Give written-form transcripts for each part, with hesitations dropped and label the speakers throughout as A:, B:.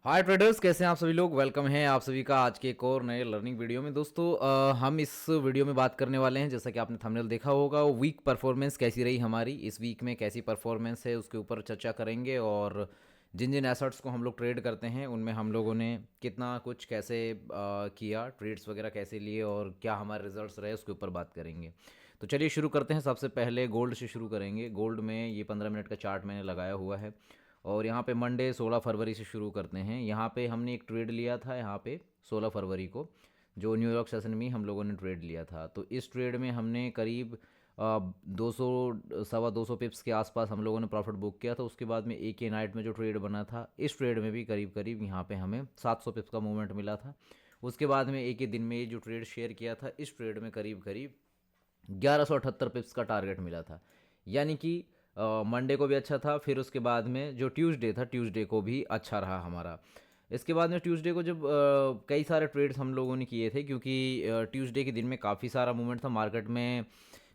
A: हाय traders, कैसे हैं आप सभी लोग। वेलकम है आप सभी का आज के एक और नए लर्निंग वीडियो में। दोस्तों हम इस वीडियो में बात करने वाले हैं, जैसा कि आपने थंबनेल देखा होगा, वीक परफॉर्मेंस कैसी रही हमारी, इस वीक में कैसी परफॉर्मेंस है उसके ऊपर चर्चा करेंगे। और जिन जिन एसेट्स को हम लोग ट्रेड करते हैं उनमें हम लोगों ने कितना कुछ कैसे किया, ट्रेड्स वगैरह कैसे लिए और क्या हमारे रिजल्ट्स रहे उसके ऊपर बात करेंगे। तो चलिए शुरू करते हैं। सबसे पहले गोल्ड से शुरू करेंगे। गोल्ड में ये 15 मिनट का चार्ट मैंने लगाया हुआ है और यहाँ पे मंडे 16 फरवरी से शुरू करते हैं। यहाँ पे हमने एक ट्रेड लिया था, यहाँ पे 16 फरवरी को, जो न्यूयॉर्क सेशन में हम लोगों ने ट्रेड लिया था। तो इस ट्रेड में हमने करीब 200 सवा 200 पिप्स के आसपास हम लोगों ने प्रॉफिट बुक किया था। उसके बाद में एक ही नाइट में जो ट्रेड बना था, इस ट्रेड में भी करीब करीब यहाँ पे हमें 700 पिप्स का मूवमेंट मिला था। उसके बाद में एक ही दिन में ये जो ट्रेड शेयर किया था, इस ट्रेड में करीब करीब 1178 पिप्स का टारगेट मिला था। यानी कि मंडे को भी अच्छा था, फिर उसके बाद में जो ट्यूसडे था, ट्यूसडे को भी अच्छा रहा हमारा। इसके बाद में ट्यूसडे को जब कई सारे ट्रेड्स हम लोगों ने किए थे, क्योंकि ट्यूसडे के दिन में काफ़ी सारा मूवमेंट था मार्केट में।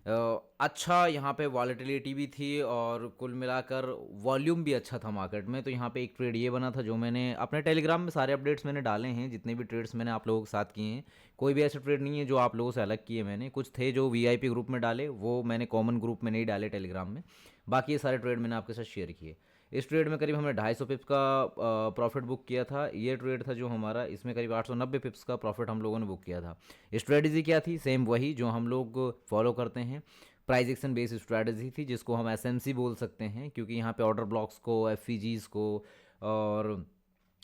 A: अच्छा यहाँ पे वॉलेटिलिटी भी थी और कुल मिलाकर वॉल्यूम भी अच्छा था मार्केट में। तो यहाँ पे एक ट्रेड ये बना था जो मैंने अपने टेलीग्राम में सारे अपडेट्स मैंने डाले हैं, जितने भी ट्रेड्स मैंने आप लोगों के साथ किए हैं। कोई भी ऐसे ट्रेड नहीं है जो आप लोगों से अलग किए मैंने। कुछ थे जो वीआईपी ग्रुप में डाले, वो मैंने कॉमन ग्रुप में नहीं डाले टेलीग्राम में। बाकी ये सारे ट्रेड मैंने आपके साथ शेयर किए। इस ट्रेड में करीब हमने 250 पिप्स का प्रॉफिट बुक किया था। ये ट्रेड था जो हमारा, इसमें करीब 890 पिप्स का प्रॉफिट हम लोगों ने बुक किया था। स्ट्रेटजी क्या थी? सेम वही जो हम लोग फॉलो करते हैं, प्राइस एक्शन बेस्ड स्ट्रैटेजी थी, जिसको हम एसएमसी बोल सकते हैं, क्योंकि यहाँ पे ऑर्डर ब्लॉक्स को, एफईजीज को और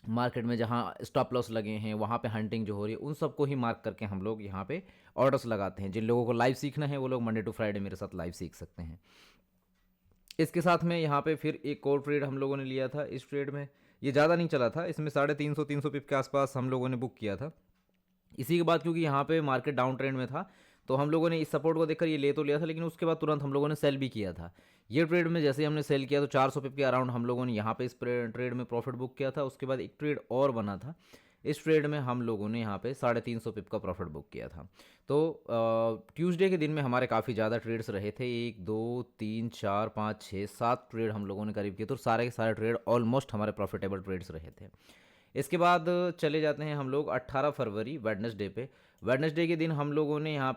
A: मार्केट में जहाँ स्टॉप लॉस लगे हैं वहाँ पे हंटिंग जो हो रही है, उन सबको ही मार्क करके हम लोग यहाँ पे ऑर्डर्स लगाते हैं। जिन लोगों को लाइव सीखना है वो लोग मंडे टू फ्राइडे मेरे साथ लाइव सीख सकते हैं। इसके साथ में यहाँ पे फिर एक और ट्रेड हम लोगों ने लिया था। इस ट्रेड में ये ज़्यादा नहीं चला था, इसमें 350 पिप के आसपास हम लोगों ने बुक किया था। इसी के बाद क्योंकि यहाँ पे मार्केट डाउन ट्रेंड में था, तो हम लोगों ने इस सपोर्ट को देखकर ये ले तो लिया था, लेकिन उसके बाद तुरंत हम लोगों ने सेल भी किया था। ये ट्रेड में जैसे ही हमने सेल किया तो 400 पिप के अराउंड हम लोगों ने यहाँ पे इस ट्रेड में प्रॉफिट बुक किया था। उसके बाद एक ट्रेड और बना था, इस ट्रेड में हम लोगों ने यहाँ पे 350 पिप का प्रॉफिट बुक किया था। तो ट्यूसडे के दिन में हमारे काफ़ी ज़्यादा ट्रेड्स रहे थे, 1 2 3 4 5 6 7 ट्रेड हम लोगों ने करीब किए। तो सारे के सारे ट्रेड ऑलमोस्ट हमारे प्रॉफिटेबल ट्रेड्स रहे थे। इसके बाद चले जाते हैं हम लोग 18 फरवरी वेडनेसडे पे। वेडनेसडे के दिन हम लोगों ने यहाँ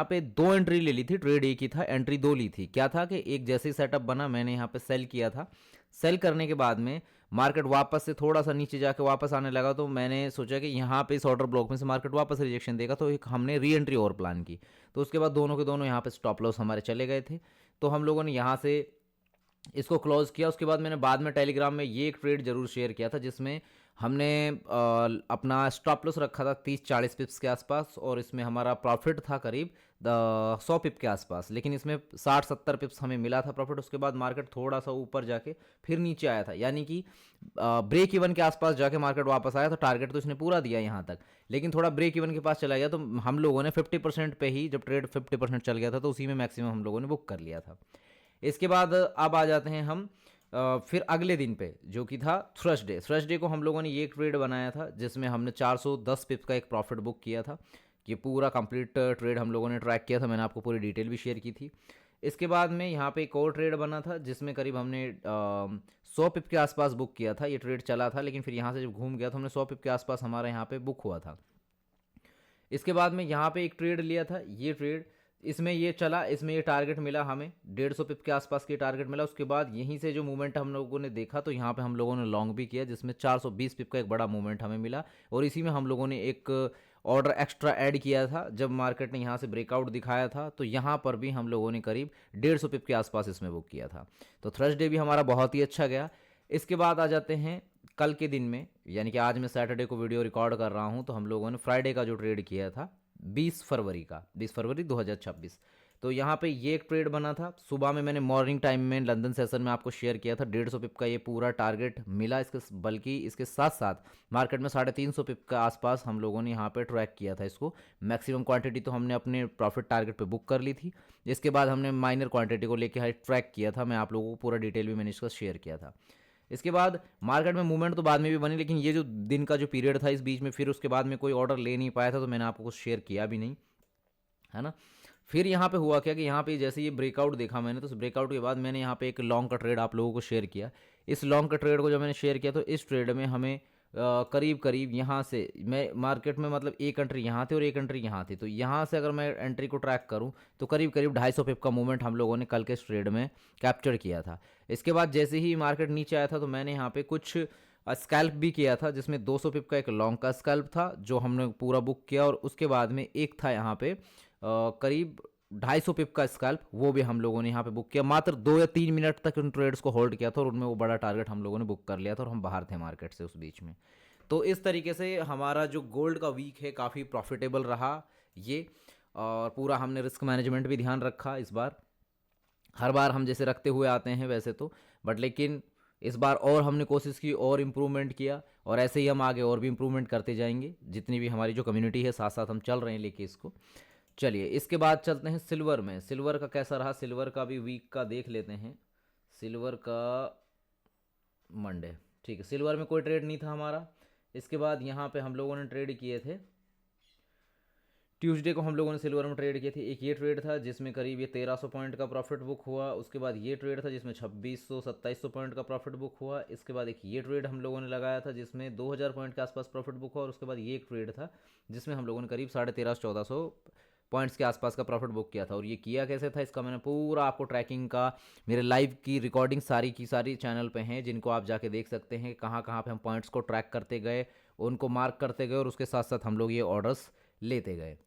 A: पे दो एंट्री ले ली थी। ट्रेड एक ही था, एंट्री दो ली थी। क्या था कि एक जैसे ही सेटअप बना, मैंने यहाँ पे सेल किया था। सेल करने के बाद में मार्केट वापस से थोड़ा सा नीचे जाके वापस आने लगा, तो मैंने सोचा कि यहाँ पे इस ऑर्डर ब्लॉक में से मार्केट वापस रिजेक्शन देगा, तो एक हमने री एंट्री और प्लान की। तो उसके बाद दोनों के दोनों यहाँ पे स्टॉप लॉस हमारे चले गए थे। तो हम लोगों ने यहाँ से इसको क्लोज किया। उसके बाद मैंने बाद में टेलीग्राम में ये एक ट्रेड जरूर शेयर किया था, जिसमें हमने अपना स्टॉप लॉस रखा था 30-40 पिप्स के आसपास, और इसमें हमारा प्रॉफिट था करीब 100 पिप के आसपास। लेकिन इसमें 60-70 पिप्स हमें मिला था प्रॉफिट। उसके बाद मार्केट थोड़ा सा ऊपर जाके फिर नीचे आया था, यानी कि ब्रेक इवन के आसपास जाके मार्केट वापस आया। तो टारगेट तो इसने पूरा दिया यहाँ तक, लेकिन थोड़ा ब्रेक इवन के पास चला गया। तो हम लोगों ने 50% पे ही, जब ट्रेड 50% चल गया था, तो उसी में मैक्सिमम हम लोगों ने बुक कर लिया था। इसके बाद अब आ जाते हैं हम फिर अगले दिन पे, जो कि था थर्सडे। थर्सडे को हम लोगों ने ये एक ट्रेड बनाया था, जिसमें हमने 410 पिप का एक प्रॉफिट बुक किया था। ये पूरा कंप्लीट ट्रेड हम लोगों ने ट्रैक किया था, मैंने आपको पूरी डिटेल भी शेयर की थी। इसके बाद में यहाँ पे एक और ट्रेड बना था, जिसमें करीब हमने 100 पिप के आसपास बुक किया था। ये ट्रेड चला था, लेकिन फिर यहाँ से जब घूम गया तो हमने 100 पिप के आसपास हमारा यहाँ पे बुक हुआ था। इसके बाद में यहाँ पे एक ट्रेड लिया था। ये ट्रेड, इसमें ये चला, इसमें ये टारगेट मिला हमें 150 पिप के आसपास के टारगेट मिला। उसके बाद यहीं से जो मूवमेंट हम लोगों ने देखा, तो यहाँ पे हम लोगों ने लॉन्ग भी किया, जिसमें 420 पिप का एक बड़ा मूवमेंट हमें मिला। और इसी में हम लोगों ने एक ऑर्डर एक्स्ट्रा ऐड किया था, जब मार्केट ने यहाँ से ब्रेकआउट दिखाया था। तो यहाँ पर भी हम लोगों ने करीब 150 पिप के आसपास इसमें बुक किया था। तो थर्सडे भी हमारा बहुत ही अच्छा गया। इसके बाद आ जाते हैं कल के दिन में, यानी कि आज मैं सैटरडे को वीडियो रिकॉर्ड कर रहा हूं, तो हम लोगों ने फ्राइडे का जो ट्रेड किया था 20 फरवरी का, 20 फरवरी 2026। तो यहाँ पे ये एक ट्रेड बना था। सुबह में मैंने मॉर्निंग टाइम में लंदन सेशन में आपको शेयर किया था, 150 पिप का ये पूरा टारगेट मिला। बल्कि इसके साथ साथ मार्केट में 350 पिप का आसपास हम लोगों ने यहाँ पे ट्रैक किया था इसको। मैक्सिमम क्वांटिटी तो हमने अपने प्रॉफिट टारगेट पे बुक कर ली थी। इसके बाद हमने माइनर क्वांटिटी को लेकर ट्रैक किया था, मैं आप लोगों को पूरा डिटेल भी मैंने इसका शेयर किया था। इसके बाद मार्केट में मूवमेंट तो बाद में भी बनी, लेकिन ये जो दिन का जो पीरियड था इस बीच में, फिर उसके बाद में कोई ऑर्डर ले नहीं पाया था, तो मैंने आपको कुछ शेयर किया भी नहीं, है ना। फिर यहाँ पे हुआ क्या कि यहाँ पे जैसे ये ब्रेकआउट देखा मैंने, तो उस ब्रेकआउट के बाद मैंने यहाँ पे एक लॉन्ग का ट्रेड आप लोगों को शेयर किया। इस लॉन्ग का ट्रेड को जब मैंने शेयर किया, तो इस ट्रेड में हमें करीब करीब यहाँ से मैं मार्केट में मतलब एक एंट्री यहाँ थी और एक एंट्री यहाँ थी, तो यहाँ से अगर मैं एंट्री को ट्रैक करूँ तो करीब करीब 250 पिप का मूवमेंट हम लोगों ने कल के इस ट्रेड में कैप्चर किया था। इसके बाद जैसे ही मार्केट नीचे आया था तो मैंने यहाँ पे कुछ स्कैल्प भी किया था, जिसमें 200 पिप का एक लॉन्ग का स्कैल्प था जो हमने पूरा बुक किया, और उसके बाद में एक था यहाँ पे करीब 250 पिप का स्कैल्प, वो भी हम लोगों ने यहाँ पे बुक किया। मात्र 2 या 3 मिनट तक उन ट्रेड्स को होल्ड किया था और उनमें वो बड़ा टारगेट हम लोगों ने बुक कर लिया था और हम बाहर थे मार्केट से उस बीच में। तो इस तरीके से हमारा जो गोल्ड का वीक है काफ़ी प्रॉफिटेबल रहा ये, और पूरा हमने रिस्क मैनेजमेंट भी ध्यान रखा इस बार। हर बार हम जैसे रखते हुए आते हैं वैसे तो, बट लेकिन इस बार और हमने कोशिश की और इम्प्रूवमेंट किया, और ऐसे ही हम आगे और भी इम्प्रूवमेंट करते जाएंगे। जितनी भी हमारी जो कम्युनिटी है साथ साथ हम चल रहे हैं लेके इसको। चलिए इसके बाद चलते हैं सिल्वर में। सिल्वर का कैसा रहा, सिल्वर का भी वीक का देख लेते हैं। सिल्वर का मंडे, ठीक है, सिल्वर में कोई ट्रेड नहीं था हमारा। इसके बाद यहाँ पे हम लोगों ने ट्रेड किए थे ट्यूसडे को, हम लोगों ने सिल्वर में ट्रेड किए थे। एक ये ट्रेड था जिसमें करीब ये 1300 पॉइंट का प्रॉफिट बुक हुआ। उसके बाद ये ट्रेड था जिसमें 2600-2700 पॉइंट का प्रॉफिट बुक हुआ। इसके बाद एक ये ट्रेड हम लोगों ने लगाया था जिसमें 2000 पॉइंट के आसपास प्रॉफिट बुक हुआ। और उसके बाद ये एक ट्रेड था जिसमें हम लोगों ने करीब 1350-1400 पॉइंट्स के आसपास का प्रॉफिट बुक किया था। और ये किया कैसे था, इसका मैंने पूरा आपको ट्रैकिंग का, मेरे लाइव की रिकॉर्डिंग सारी की सारी चैनल पे हैं, जिनको आप जाके देख सकते हैं कहाँ कहाँ पे हम पॉइंट्स को ट्रैक करते गए, उनको मार्क करते गए, और उसके साथ साथ हम लोग ये ऑर्डर्स लेते गए।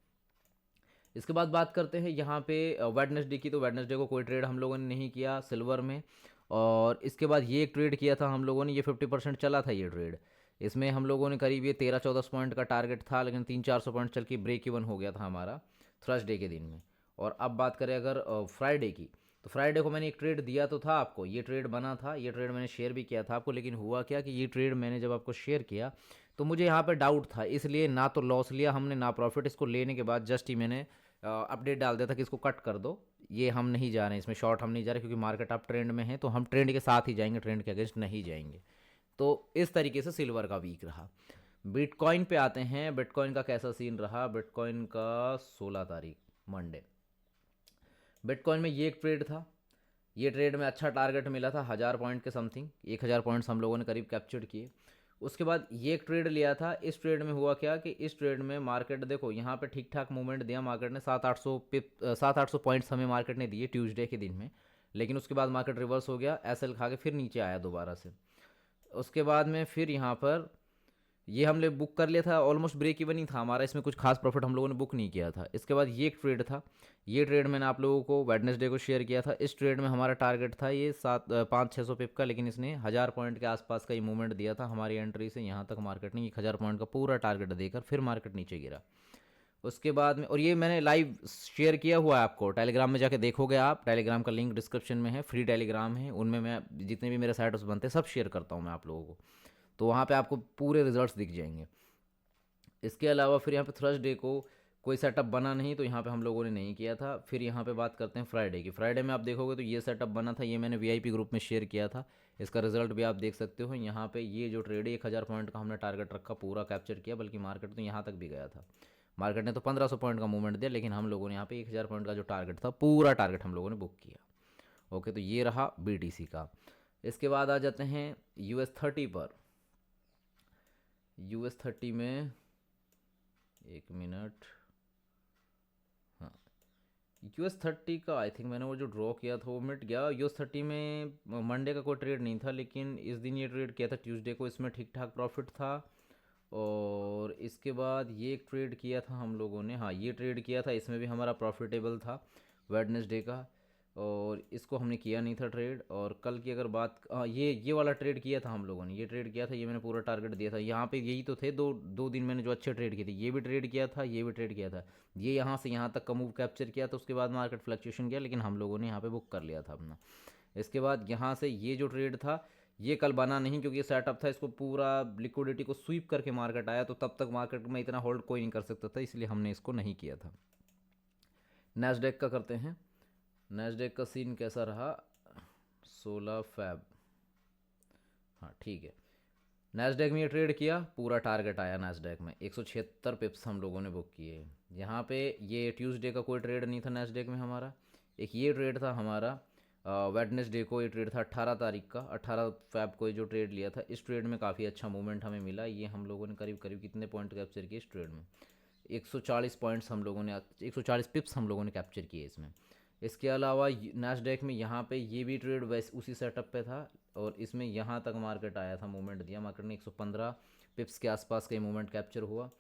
A: इसके बाद बात करते हैं यहाँ पे वेडनेसडे की। तो वेडनेसडे को कोई ट्रेड हम लोगों ने नहीं किया सिल्वर में। और इसके बाद ये एक ट्रेड किया था हम लोगों ने, ये 50% चला था ये ट्रेड। इसमें हम लोगों ने करीब ये 1300-1400 पॉइंट का टारगेट था, लेकिन 300-400 पॉइंट चल के ब्रेक इवन हो गया था हमारा थर्सडे के दिन में। और अब बात करें अगर फ्राइडे की, तो फ्राइडे को मैंने एक ट्रेड दिया तो था आपको, ये ट्रेड बना था, ये ट्रेड मैंने शेयर भी किया था आपको। लेकिन हुआ क्या कि ये ट्रेड मैंने जब आपको शेयर किया तो मुझे यहाँ पे डाउट था, इसलिए ना तो लॉस लिया हमने ना प्रॉफिट। इसको लेने के बाद जस्ट ही मैंने अपडेट डाल दिया था कि इसको कट कर दो, ये हम नहीं जा रहे हैं इसमें, शॉर्ट हम नहीं जा रहे, क्योंकि मार्केट अप ट्रेंड में है तो हम ट्रेंड के साथ ही जाएंगे, ट्रेंड के अगेंस्ट नहीं जाएंगे। तो इस तरीके से सिल्वर का वीक रहा। बिटकॉइन पे आते हैं, बिटकॉइन का कैसा सीन रहा। बिटकॉइन का 16 तारीख मंडे, बिटकॉइन में ये एक ट्रेड था। ये ट्रेड में अच्छा टारगेट मिला था 1000 पॉइंट के समथिंग, 1000 पॉइंट्स हम लोगों ने करीब कैप्चर किए। उसके बाद ये एक ट्रेड लिया था। इस ट्रेड में हुआ क्या कि इस ट्रेड में मार्केट देखो यहाँ पे ठीक ठाक मूवमेंट दिया मार्केट ने, 700-800 पॉइंट्स हमें मार्केट ने दिए ट्यूसडे के दिन में। लेकिन उसके बाद मार्केट रिवर्स हो गया, एसएल खा के फिर नीचे आया दोबारा से। उसके बाद में फिर यहाँ पर ये हमने बुक कर लिया था, ऑलमोस्ट ब्रेक इवन ही था हमारा, इसमें कुछ खास प्रॉफिट हम लोगों ने बुक नहीं किया था। इसके बाद ये एक ट्रेड था, ये ट्रेड मैंने आप लोगों को वेडनेसडे को शेयर किया था। इस ट्रेड में हमारा टारगेट था ये 500-600 पिप का, लेकिन इसने 1000 पॉइंट के आसपास का ये मूवमेंट दिया था हमारी एंट्री से यहाँ तक। मार्केट ने 1000 पॉइंट का पूरा टारगेट देकर फिर मार्केट नीचे गिरा। उसके बाद में, और ये मैंने लाइव शेयर किया हुआ है आपको, टेलीग्राम में जाके देखोगे आप, टेलीग्राम का लिंक डिस्क्रिप्शन में है, फ्री टेलीग्राम है, उनमें मैं जितने भी मेरे साइट्स बनते हैं सब शेयर करता हूँ मैं आप लोगों को, तो वहाँ पे आपको पूरे रिजल्ट्स दिख जाएंगे। इसके अलावा फिर यहाँ पे थर्सडे को कोई सेटअप बना नहीं, तो यहाँ पे हम लोगों ने नहीं किया था। फिर यहाँ पे बात करते हैं फ्राइडे की। फ्राइडे में आप देखोगे तो ये सेटअप बना था, ये मैंने वीआईपी ग्रुप में शेयर किया था, इसका रिजल्ट भी आप देख सकते हो। यहाँ पे ये जो ट्रेड है 1000 पॉइंट का हमने टारगेट रखा, पूरा कैप्चर किया, बल्कि मार्केट तो यहाँ तक भी गया था। मार्केट ने तो 1500 पॉइंट का मूवमेंट दिया, लेकिन हम लोगों ने यहाँ पे 1000 पॉइंट का जो टारगेट था पूरा टारगेट हम लोगों ने बुक किया। ओके, तो ये रहा BTC का। इसके बाद आ जाते हैं US30 पर। US30 में एक मिनट, हाँ, US30 का आई थिंक मैंने वो जो ड्रॉ किया था वो मिट गया। US30 में मंडे का कोई ट्रेड नहीं था, लेकिन इस दिन ये ट्रेड किया था ट्यूसडे को, इसमें ठीक ठाक प्रॉफिट था। और इसके बाद ये एक ट्रेड किया था हम लोगों ने, हाँ ये ट्रेड किया था, इसमें भी हमारा प्रॉफिटेबल था वेडनेसडे का, और इसको हमने किया नहीं था ट्रेड। और कल की अगर बात, ये वाला ट्रेड किया था हम लोगों ने, ये ट्रेड किया था, ये मैंने पूरा टारगेट दिया था। यहाँ पे यही तो थे दो दो दिन मैंने जो अच्छे ट्रेड किए थे, ये भी ट्रेड किया था, ये भी ट्रेड किया था। ये यहाँ से यहाँ तक का मूव कैप्चर किया था, उसके बाद मार्केट फ्लक्चुएशन किया, लेकिन हम लोगों ने यहाँ पे बुक कर लिया था अपना। इसके बाद यहाँ से ये जो ट्रेड था ये कल बना नहीं, क्योंकि ये सेटअप था, इसको पूरा लिक्विडिटी को स्वीप करके मार्केट आया, तो तब तक मार्केट में इतना होल्ड कोई नहीं कर सकता था, इसलिए हमने इसको नहीं किया था। नैस्डैक का करते हैं। नैस्डैक का सीन कैसा रहा 16 फैब, हाँ ठीक है। नैस्डैक में ये ट्रेड किया, पूरा टारगेट आया नैस्डैक में, 176 पिप्स हम लोगों ने बुक किए। यहाँ पे ये ट्यूसडे का कोई ट्रेड नहीं था नैस्डैक में हमारा। एक ये ट्रेड था हमारा वेडनेसडे को ये ट्रेड था 18 तारीख का, 18 फैब को ये जो ट्रेड लिया था, इस ट्रेड में काफ़ी अच्छा मूवमेंट हमें मिला। ये हम लोगों ने करीब करीब कितने पॉइंट कैप्चर किए इस ट्रेड में, 140 पॉइंट्स हम लोगों ने, 140 पिप्स हम लोगों ने कैप्चर किए इसमें। इसके अलावा नैस्डैक में यहाँ पे ये भी ट्रेड वैसे उसी सेटअप पे था, और इसमें यहाँ तक मार्केट आया था, मूवमेंट दिया मार्केट ने, 115 पिप्स के आसपास का ये मूवमेंट कैप्चर हुआ।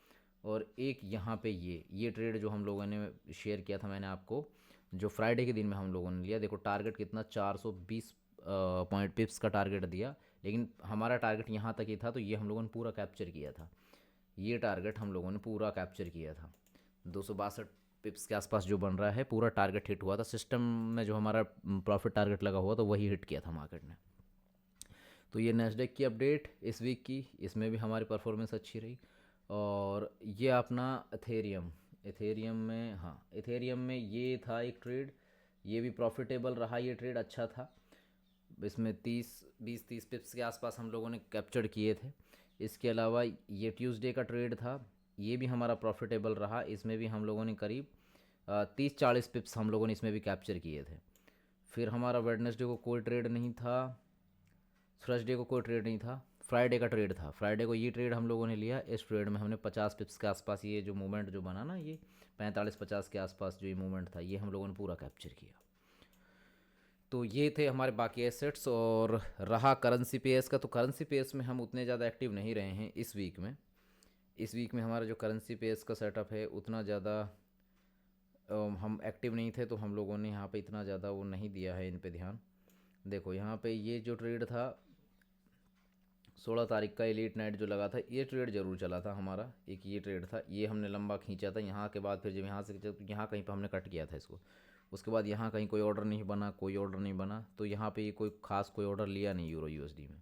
A: और एक यहाँ पे ये ट्रेड जो हम लोगों ने शेयर किया था मैंने आपको, जो फ्राइडे के दिन में हम लोगों ने लिया, देखो टारगेट कितना, 420 पॉइंट पिप्स का टारगेट दिया, लेकिन हमारा टारगेट यहाँ तक ही था, तो ये हम लोगों ने पूरा कैप्चर किया था। ये टारगेट हम लोगों ने पूरा कैप्चर किया था, 262 पिप्स के आसपास जो बन रहा है, पूरा टारगेट हिट हुआ था। सिस्टम में जो हमारा प्रॉफिट टारगेट लगा हुआ तो वही हिट किया था मार्केट ने। तो ये नैस्डैक की अपडेट इस वीक की, इसमें भी हमारी परफॉर्मेंस अच्छी रही। और ये अपना एथेरियम में, हाँ एथेरियम में ये था एक ट्रेड, ये भी प्रॉफिटेबल रहा, ये ट्रेड अच्छा था। इसमें 20-30 पिप्स के आसपास हम लोगों ने कैप्चर किए थे। इसके अलावा ये ट्यूसडे का ट्रेड था, ये भी हमारा प्रॉफिटेबल रहा, इसमें भी हम लोगों ने करीब 30-40 पिप्स हम लोगों ने इसमें भी कैप्चर किए थे। फिर हमारा वेडनेसडे को कोई ट्रेड नहीं था, थर्सडे को कोई ट्रेड नहीं था, फ्राइडे का ट्रेड था। फ्राइडे को ये ट्रेड हम लोगों ने लिया, इस ट्रेड में हमने 50 पिप्स के आसपास ये जो मूवमेंट जो बना ना, ये 45-50 के आसपास जो ये मूवमेंट था, ये हम लोगों ने पूरा कैप्चर किया। तो ये थे हमारे बाकी एसेट्स। और रहा करेंसी पेयर्स का, तो करेंसी पेयर्स में हम उतने ज़्यादा एक्टिव नहीं रहे हैं इस वीक में। इस वीक में हमारा जो करेंसी पेयर्स का सेटअप है उतना ज़्यादा हम एक्टिव नहीं थे, तो हम लोगों ने यहाँ पे इतना ज़्यादा वो नहीं दिया है इन पे ध्यान। देखो यहाँ पे ये जो ट्रेड था 16 तारीख का, एलीट नाइट जो लगा था, ये ट्रेड ज़रूर चला था हमारा, एक ये ट्रेड था, ये हमने लंबा खींचा था। यहाँ के बाद फिर जब यहाँ से जब यहाँ कहीं पर हमने कट किया था इसको, उसके बाद यहाँ कहीं कोई ऑर्डर नहीं बना, कोई ऑर्डर नहीं बना, तो यहाँ पे ये कोई खास कोई ऑर्डर लिया नहीं यूरो यूएसडी में।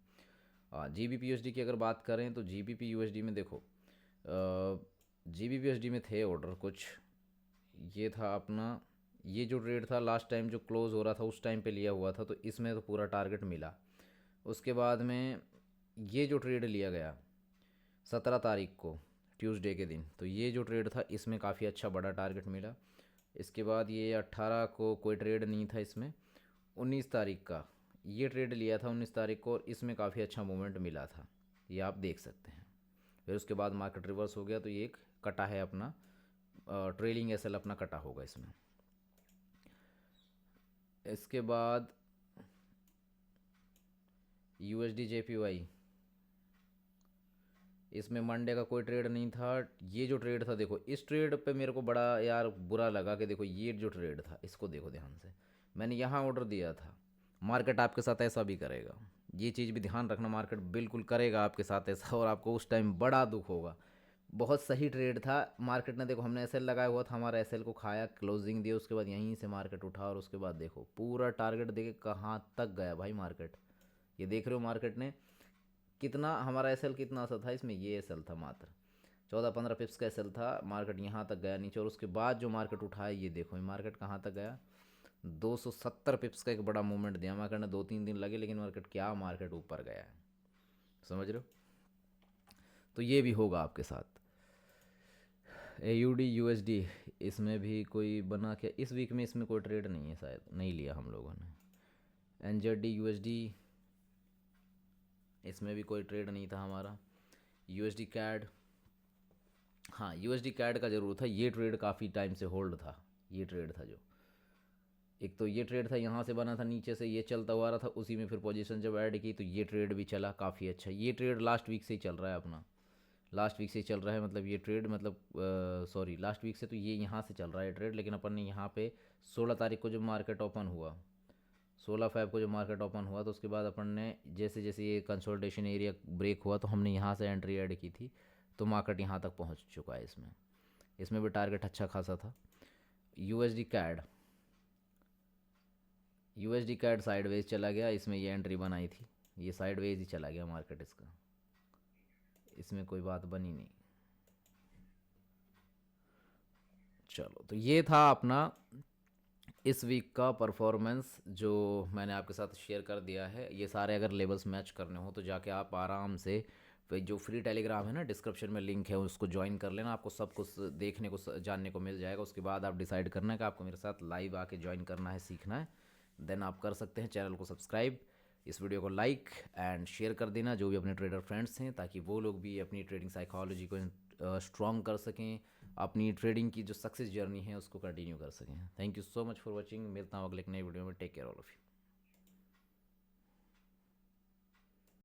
A: GBP USD की अगर बात करें तो GBP USD में देखो, GBP USD में थे ऑर्डर कुछ। ये था अपना, ये जो ट्रेड था लास्ट टाइम जो क्लोज हो रहा था उस टाइम पे लिया हुआ था, तो इसमें तो पूरा टारगेट मिला। उसके बाद में ये जो ट्रेड लिया गया 17 तारीख को ट्यूसडे के दिन, तो ये जो ट्रेड था इसमें काफ़ी अच्छा बड़ा टारगेट मिला। इसके बाद ये 18 को कोई ट्रेड नहीं था इसमें, 19 तारीख का ये ट्रेड लिया था 19 तारीख को, और इसमें काफ़ी अच्छा मूवमेंट मिला था, ये आप देख सकते हैं। फिर उसके बाद मार्केट रिवर्स हो गया, तो ये एक कटा है अपना, ट्रेलिंग एसएल अपना कटा होगा इसमें। इसके बाद USD JPY, इसमें मंडे का कोई ट्रेड नहीं था। ये जो ट्रेड था देखो, इस ट्रेड पे मेरे को बड़ा यार बुरा लगा कि देखो ये जो ट्रेड था इसको देखो ध्यान से, मैंने यहाँ ऑर्डर दिया था, मार्केट आपके साथ ऐसा भी करेगा, ये चीज़ भी ध्यान रखना, मार्केट बिल्कुल करेगा आपके साथ ऐसा, और आपको उस टाइम बड़ा दुख होगा। बहुत सही ट्रेड था, मार्केट ने देखो, हमने एसएल लगाया हुआ था, हमारा एसएल को खाया, क्लोजिंग दी, उसके बाद यहीं से मार्केट उठा, और उसके बाद देखो पूरा टारगेट देके कहाँ तक गया भाई मार्केट। ये देख रहे हो मार्केट ने कितना, हमारा एसएल कितना सा था इसमें, ये एसएल था मात्र 14-15 पिप्स का एसएल था, मार्केट यहाँ तक गया नीचे, और उसके बाद जो मार्केट उठाया ये देखो, ये मार्केट कहाँ तक गया, 270 पिप्स का एक बड़ा मूवमेंट दिया मार्केट ने, 2-3 दिन लगे, लेकिन मार्केट क्या, मार्केट ऊपर गया है, समझ रहे हो। तो ये भी होगा आपके साथ। AUD USD, इसमें भी कोई बना क्या इस वीक में, इसमें कोई ट्रेड नहीं है, शायद नहीं लिया हम लोगों ने। NZD USD, इसमें भी कोई ट्रेड नहीं था हमारा। USD CAD, हाँ USD CAD का ज़रूर था, ये ट्रेड काफ़ी टाइम से होल्ड था, ये ट्रेड था जो, एक तो ये ट्रेड था यहाँ से बना था नीचे से, ये चलता हुआ रहा था, उसी में फिर पोजीशन जब ऐड की तो ये ट्रेड भी चला काफ़ी अच्छा। ये ट्रेड लास्ट वीक से ही चल रहा है अपना, लास्ट वीक से ही चल रहा है, मतलब ये ट्रेड, मतलब सॉरी लास्ट वीक से तो ये यहाँ से चल रहा है ट्रेड, लेकिन अपन ने यहाँ पे 16 तारीख को जब मार्केट ओपन हुआ, 16 फैब को जब मार्केट ओपन हुआ, तो उसके बाद अपन ने जैसे जैसे ये कंसोलिडेशन एरिया ब्रेक हुआ, तो हमने यहाँ से एंट्री ऐड की थी, तो मार्केट यहाँ तक पहुँच चुका है इसमें, इसमें भी टारगेट अच्छा खासा था। USD CAD साइडवेज चला गया, इसमें ये एंट्री बनाई थी, ये साइडवेज ही चला गया मार्केट इसका, इसमें कोई बात बनी नहीं। चलो, तो ये था अपना इस वीक का परफॉर्मेंस जो मैंने आपके साथ शेयर कर दिया है। ये सारे अगर लेवल्स मैच करने हो तो जाके आप आराम से जो फ्री टेलीग्राम है ना, डिस्क्रिप्शन में लिंक है, उसको ज्वाइन कर लेना, आपको सब कुछ देखने को जानने को मिल जाएगा। उसके बाद आप डिसाइड करना है कि आपको मेरे साथ लाइव आके ज्वाइन करना है, सीखना है, देन आप कर सकते हैं चैनल को सब्सक्राइब, इस वीडियो को लाइक एंड शेयर कर देना जो भी अपने ट्रेडर फ्रेंड्स हैं, ताकि वो लोग भी अपनी ट्रेडिंग साइकोलॉजी को स्ट्रॉन्ग कर सकें, अपनी ट्रेडिंग की जो सक्सेस जर्नी है उसको कंटिन्यू कर सकें। Thank you so much for watching. मिलता हूँ अगले एक नए वीडियो में। Take care all of you.